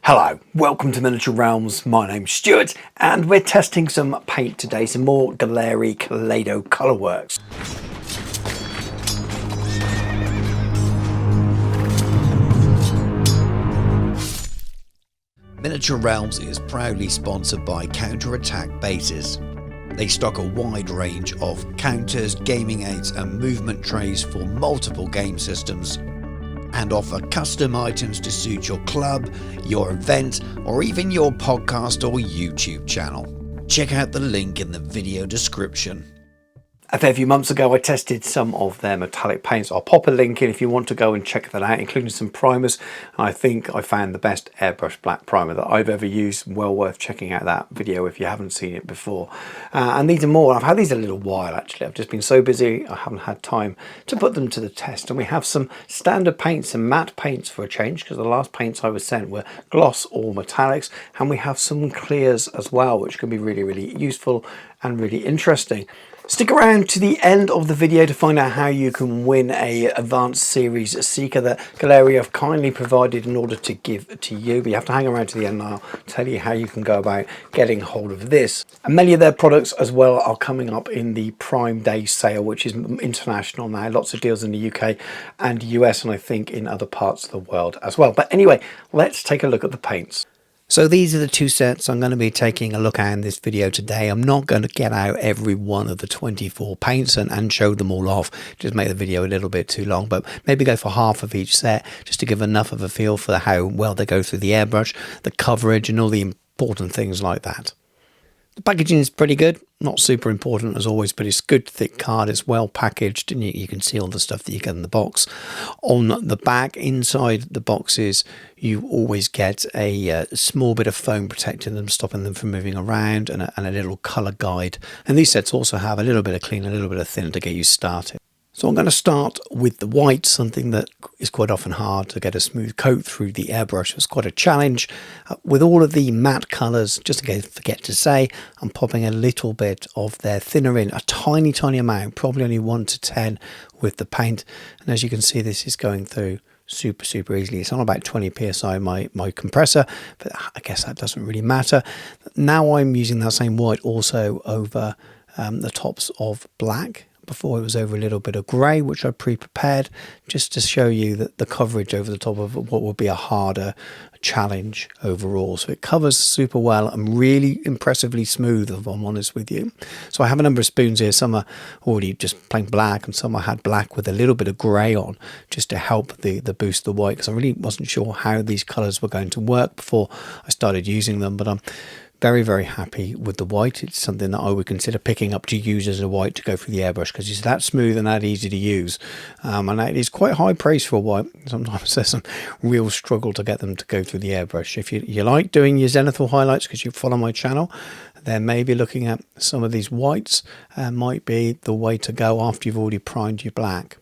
Hello, welcome to Miniature Realms. My name's Stuart and we're testing some paint today, some more Gaahleri Kaleido Colorworks. Miniature Realms is proudly sponsored by Counter-Attack Bases. They stock a wide range of counters, gaming aids and movement trays for multiple game systems, and offer custom items to suit your club, your event, or even your podcast or YouTube channel. Check out the link in the video description. A fair few months ago I tested some of their metallic paints. I'll pop a link in if you want to go and check that out, including some primers. And I think I found the best airbrush black primer that I've ever used. Well worth checking out that video if you haven't seen it before. And these are more. I've had these a little while actually. I've just been so busy I haven't had time to put them to the test. And we have some standard paints, some matte paints for a change, because the last paints I was sent were gloss or metallics. And we have some clears as well, which can be really useful and really interesting. Stick around to the end of the video to find out how you can win a Advanced Series Seeker that Gaahleri have kindly provided in order to give to you. But you have to hang around to the end and I'll tell you how you can go about getting hold of this. And many of their products as well are coming up in the Prime Day sale, which is international now. Lots of deals in the UK and US, and I think in other parts of the world as well. But anyway, let's take a look at the paints. So these are the two sets I'm going to be taking a look at in this video today. I'm not going to get out every one of the 24 paints and show them all off, just make the video a little bit too long, but maybe go for half of each set just to give enough of a feel for how well they go through the airbrush, the coverage and all the important things like that. The packaging is pretty good, not super important as always, but it's good thick card, it's well packaged and you can see all the stuff that you get in the box. On the back, inside the boxes, you always get a small bit of foam protecting them, stopping them from moving around, and a little colour guide. And these sets also have a little bit of clean, a little bit of thin to get you started. So I'm going to start with the white, something that is quite often hard to get a smooth coat through the airbrush. It's quite a challenge. With all of the matte colours, just in case I forget to say, I'm popping a little bit of their thinner in, a tiny amount, probably only 1 to 10 with the paint. And as you can see, this is going through super easily. It's on about 20 psi my compressor, but I guess that doesn't really matter. Now I'm using that same white also over the tops of black. Before it was over a little bit of grey, which I pre-prepared just to show you that the coverage over the top of what would be a harder challenge overall. So it covers super well and really impressively smooth, if I'm honest with you. So I have a number of spoons here. Some are already just plain black and some I had black with a little bit of grey on just to help the boost the white, because I really wasn't sure how these colours were going to work before I started using them, but I'm very happy with the white. It's something that I would consider picking up to use as a white to go through the airbrush, because it's that smooth and that easy to use, and it is quite high praise for a white. Sometimes there's some real struggle to get them to go through the airbrush. If you like doing your zenithal highlights because you follow my channel, then maybe looking at some of these whites might be the way to go after you've already primed your black.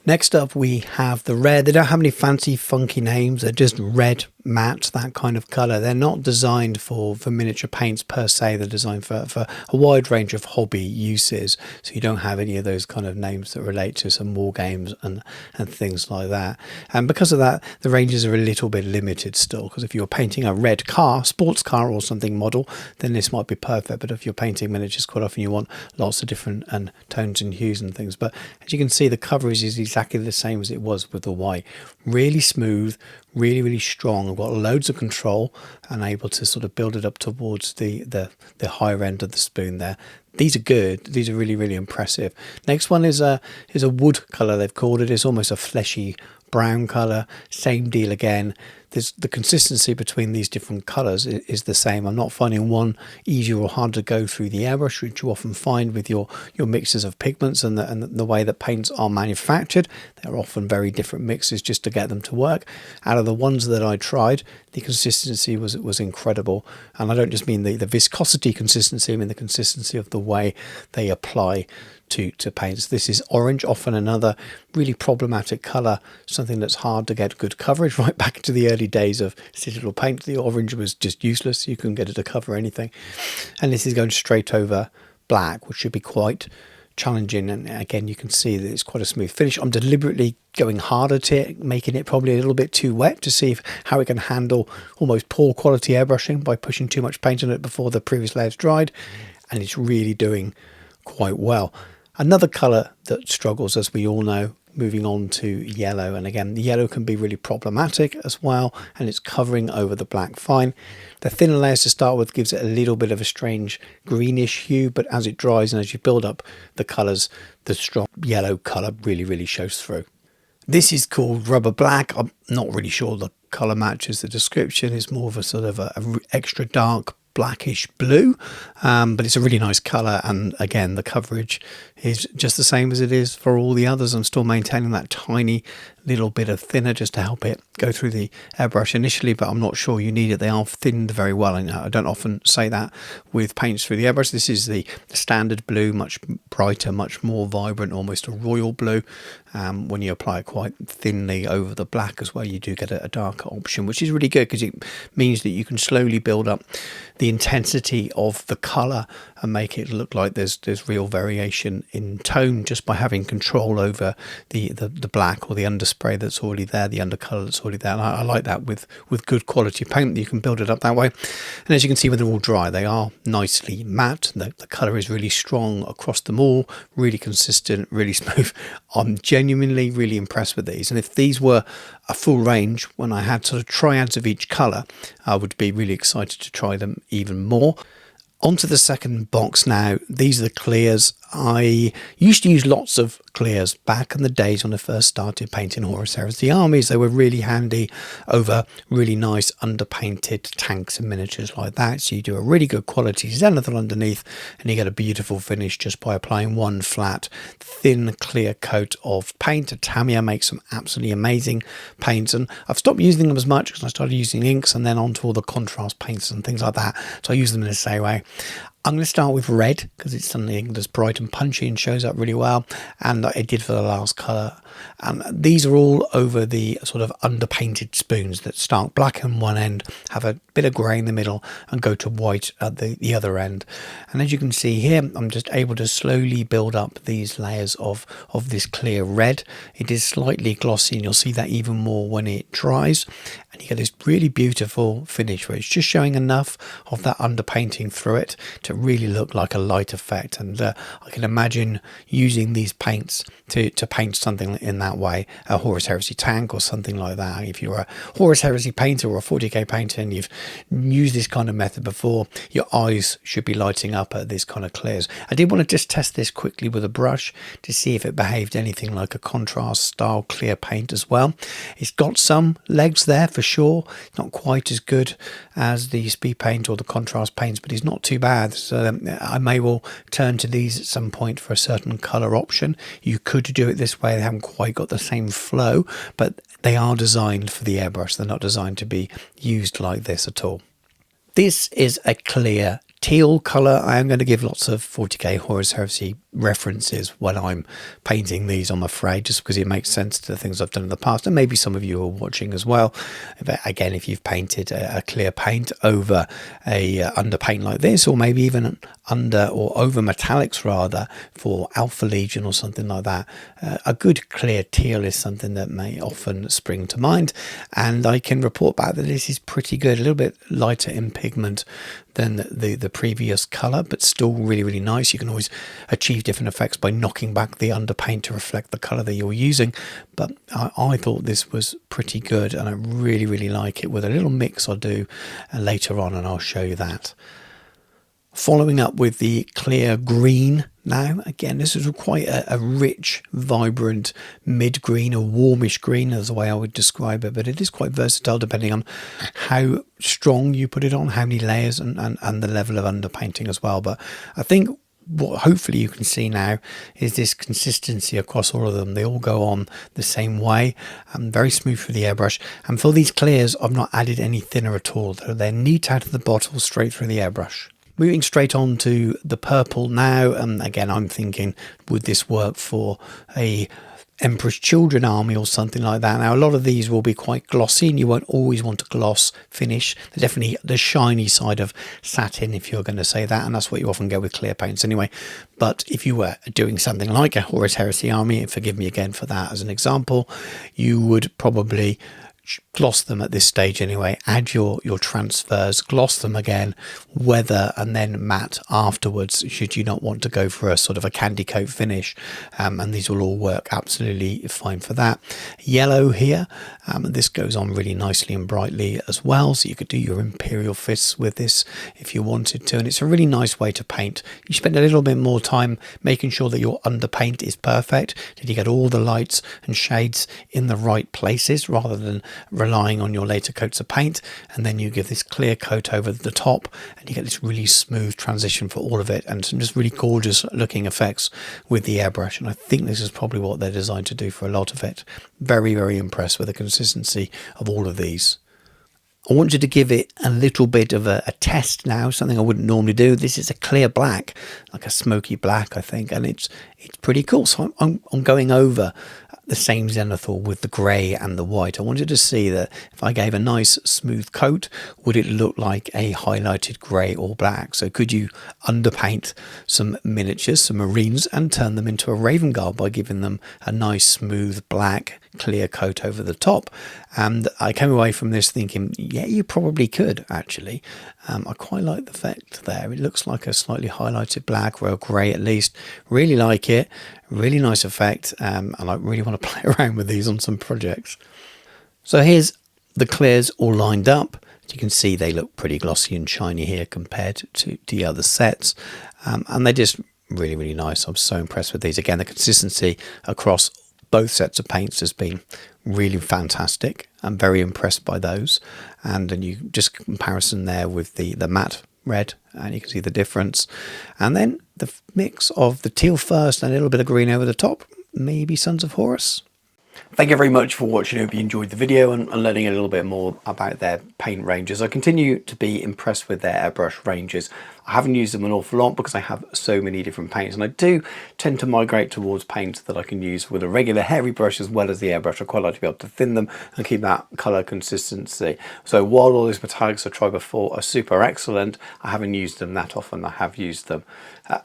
Next up we have the red. They don't have any fancy funky names, they're just red matte, that kind of colour. They're not designed for miniature paints per se, they're designed for a wide range of hobby uses, so you don't have any of those kind of names that relate to some war games and things like that. And because of that, the ranges are a little bit limited still, because if you're painting a red car, sports car or something model, then this might be perfect. But if you're painting miniatures, quite often you want lots of different tones and hues and things. But as you can see, the coverage is exactly the same as it was with the white. Really smooth, really strong. I've got loads of control and able to sort of build it up towards the higher end of the spoon there. These are good. These are really impressive. Next one is a wood color, they've called it. It's almost a fleshy brown color. Same deal again. There's the consistency between these different colors is the same. I'm not finding one easier or harder to go through the airbrush, which you often find with your mixes of pigments and the way that paints are manufactured. They're often very different mixes just to get them to work. Out of the ones that I tried, the consistency was incredible. And I don't just mean the viscosity consistency, I mean the consistency of the way they apply to paints. This is orange, often another really problematic color, something that's hard to get good coverage. Right back into the early days of digital paint, the orange was just useless. You couldn't get it to cover anything. And this is going straight over black, which should be quite challenging, and again you can see that it's quite a smooth finish. I'm deliberately going harder to it, making it probably a little bit too wet to see how it can handle almost poor quality airbrushing by pushing too much paint on it before the previous layer's dried, and it's really doing quite well. Another colour that struggles, as we all know, moving on to yellow, and again the yellow can be really problematic as well, and it's covering over the black fine. The thinner layers to start with gives it a little bit of a strange greenish hue, but as it dries and as you build up the colours, the strong yellow colour really shows through. This is called rubber black. I'm not really sure the colour matches the description. It's more of a sort of a extra dark blackish blue, but it's a really nice colour, and again the coverage is just the same as it is for all the others. I'm still maintaining that tiny little bit of thinner just to help it go through the airbrush initially, but I'm not sure you need it. They are thinned very well, and I don't often say that with paints through the airbrush. This is the standard blue, much brighter, much more vibrant, almost a royal blue. When you apply it quite thinly over the black as well, you do get a darker option, which is really good because it means that you can slowly build up the intensity of the colour and make it look like there's real variation in tone just by having control over the black or the underspray that's already there, the undercolour that's already there. And I like that with good quality paint, that you can build it up that way. And as you can see, when they're all dry, they are nicely matte. The colour is really strong across them all, really consistent, really smooth. I'm genuinely really impressed with these, and if these were a full range when I had sort of triads of each colour, I would be really excited to try them even more. Onto the second box now. These are the clears. I used to use lots of clears back in the days when I first started painting Horus Heresy armies. They were really handy over really nice underpainted tanks and miniatures like that. So you do a really good quality zenithal underneath and you get a beautiful finish just by applying one flat, thin, clear coat of paint. Tamiya makes some absolutely amazing paints, and I've stopped using them as much because I started using inks and then onto all the contrast paints and things like that. So I use them in the same way. I'm going to start with red because it's something that's bright and punchy and shows up really well, and I did for the last colour. And these are all over the sort of underpainted spoons that start black on one end, have a bit of grey in the middle and go to white at the other end. And as you can see here, I'm just able to slowly build up these layers of this clear red. It is slightly glossy, and you'll see that even more when it dries. And you get this really beautiful finish where it's just showing enough of that underpainting through it to really look like a light effect. And I can imagine using these paints to paint something in that way, a Horus Heresy tank or something like that. If you're a Horus Heresy painter or a 40k painter and you've used this kind of method before, your eyes should be lighting up at this kind of clears. I did want to just test this quickly with a brush to see if it behaved anything like a contrast style clear paint as well. It's got some legs there for sure. It's not quite as good as the speed paint or the contrast paints, but it's not too bad. So I may well turn to these at some point for a certain colour option. You could do it this way. They haven't quite got the same flow, but they are designed for the airbrush. They're not designed to be used like this at all. This is a clear teal colour. I am going to give lots of 40k Horus Heresy references when I'm painting these, I'm afraid, just because it makes sense to the things I've done in the past, and maybe some of you are watching as well. But again, if you've painted a clear paint over a underpaint like this, or maybe even under or over metallics rather for Alpha Legion or something like that, a good clear teal is something that may often spring to mind, and I can report back that this is pretty good. A little bit lighter in pigment than the previous colour, but still really nice. You can always achieve different effects by knocking back the underpaint to reflect the colour that you're using, but I thought this was pretty good, and I really like it with a little mix I'll do later on, and I'll show you that. Following up with the clear green now. Again, this is quite a rich, vibrant mid-green, or warmish green is the way I would describe it, but it is quite versatile depending on how strong you put it on, how many layers, and the level of underpainting as well. But I think what hopefully you can see now is this consistency across all of them. They all go on the same way, very smooth for the airbrush. And for these clears, I've not added any thinner at all. They're neat out of the bottle, straight through the airbrush. Moving straight on to the purple now, again I'm thinking, would this work for a Emperor's Children army or something like that. Now a lot of these will be quite glossy, and you won't always want a gloss finish. They're definitely the shiny side of satin, if you're going to say that, and that's what you often go with clear paints anyway. But if you were doing something like a Horus Heresy army, and forgive me again for that as an example, you would probably gloss them at this stage anyway, add your transfers, gloss them again, weather, and then matte afterwards, should you not want to go for a sort of a candy coat finish. And these will all work absolutely fine for that. Yellow here, this goes on really nicely and brightly as well, so you could do your Imperial Fists with this if you wanted to, and it's a really nice way to paint. You spend a little bit more time making sure that your underpaint is perfect, that you get all the lights and shades in the right places rather than relying on your later coats of paint, and then you give this clear coat over the top and you get this really smooth transition for all of it, and some just really gorgeous looking effects with the airbrush. And I think this is probably what they're designed to do for a lot of it. Very, very impressed with the consistency of all of these. I wanted to give it a little bit of a test now, something I wouldn't normally do. This is a clear black, like a smoky black, I think, and it's pretty cool. So I'm going over the same Zenithal with the grey and the white. I wanted to see that if I gave a nice smooth coat, would it look like a highlighted grey or black? So could you underpaint some miniatures, some Marines, and turn them into a Raven Guard by giving them a nice smooth black clear coat over the top? And I came away from this thinking, yeah, you probably could actually. I quite like the effect there. It looks like a slightly highlighted black, or a grey at least. Really like it. Really nice effect, and I really want to play around with these on some projects. So here's the clears all lined up. As you can see, they look pretty glossy and shiny here compared to the other sets, and they're just really, really nice. I'm so impressed with these. Again, the consistency across both sets of paints has been really fantastic. I'm very impressed by those, and then you just comparison there with the matte red, and you can see the difference, and then the mix of the teal first and a little bit of green over the top, maybe Sons of Horus. Thank you very much for watching. I hope you enjoyed the video and learning a little bit more about their paint ranges. I continue to be impressed with their airbrush ranges. I haven't used them an awful lot because I have so many different paints, and I do tend to migrate towards paints that I can use with a regular hairy brush as well as the airbrush. I quite like to be able to thin them and keep that colour consistency. So while all these metallics I've tried before are super excellent, I haven't used them that often. I have used them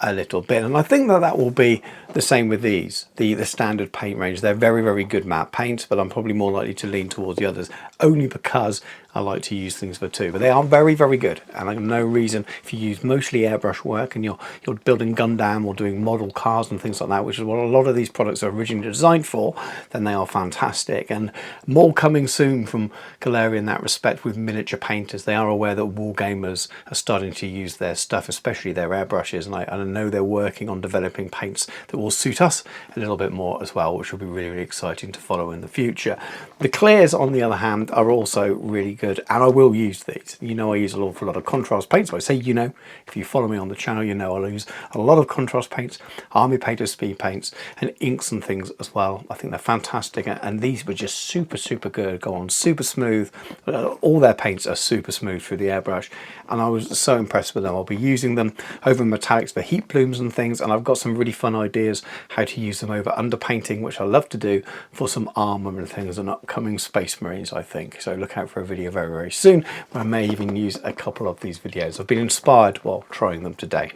a little bit, and I think that will be the same with these, the standard paint range. They're very, very good matte paints, but I'm probably more likely to lean towards the others only because I like to use things for two. But they are very, very good, and I have no reason, if you use mostly airbrush work and you're building Gundam or doing model cars and things like that, which is what a lot of these products are originally designed for, then they are fantastic. And more coming soon from Gaahleri in that respect with miniature painters. They are aware that wargamers are starting to use their stuff, especially their airbrushes, and I know they're working on developing paints that will suit us a little bit more as well, which will be really, really exciting to follow in the future. The clears, on the other hand, are also really good, and I will use these. You know, I use an awful lot of contrast paints. So I say, you know, if you follow me on the channel, you know I'll use a lot of contrast paints, army painter speed paints, and inks and things as well. I think they're fantastic, and these were just super, super good. Go on, super smooth. All their paints are super smooth through the airbrush, and I was so impressed with them. I'll be using them over metallics for heat plumes and things, and I've got some really fun ideas how to use them over underpainting, which I love to do for some armor and things and upcoming Space Marines, I think. So look out for a video very, very soon where I may even use a couple of these videos. I've been inspired while trying them today.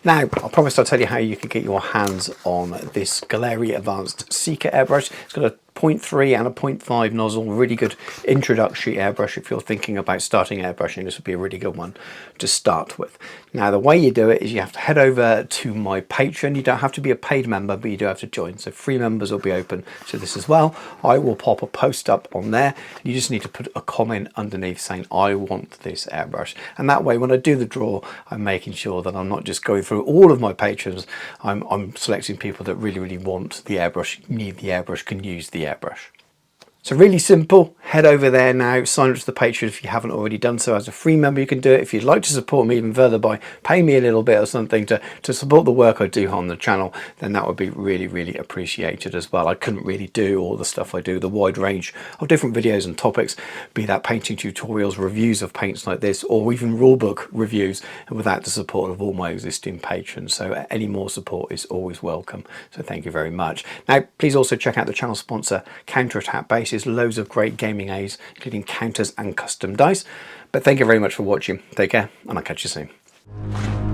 Now, I promised I'll tell you how you can get your hands on this Gaahleri Advanced Seeker airbrush. It's got a 0.3 and a 0.5 nozzle, really good introductory airbrush. If you're thinking about starting airbrushing, this would be a really good one to start with. Now, the way you do it is you have to head over to my Patreon. You don't have to be a paid member, but you do have to join. So free members will be open to this as well. I will pop a post up on there. You just need to put a comment underneath saying, I want this airbrush. And that way, when I do the draw, I'm making sure that I'm not just going through all of my patrons. I'm selecting people that really, really want the airbrush, need the airbrush, can use the airbrush. So really simple, head over there now, sign up to the Patreon if you haven't already done so. As a free member you can do it. If you'd like to support me even further by paying me a little bit or something to support the work I do on the channel, then that would be really, really appreciated as well. I couldn't really do all the stuff I do, the wide range of different videos and topics, be that painting tutorials, reviews of paints like this, or even rulebook reviews, without the support of all my existing patrons. So any more support is always welcome. So thank you very much. Now, please also check out the channel sponsor, Counterattack Base. Loads of great gaming aids, including counters and custom dice. But thank you very much for watching. Take care, and I'll catch you soon.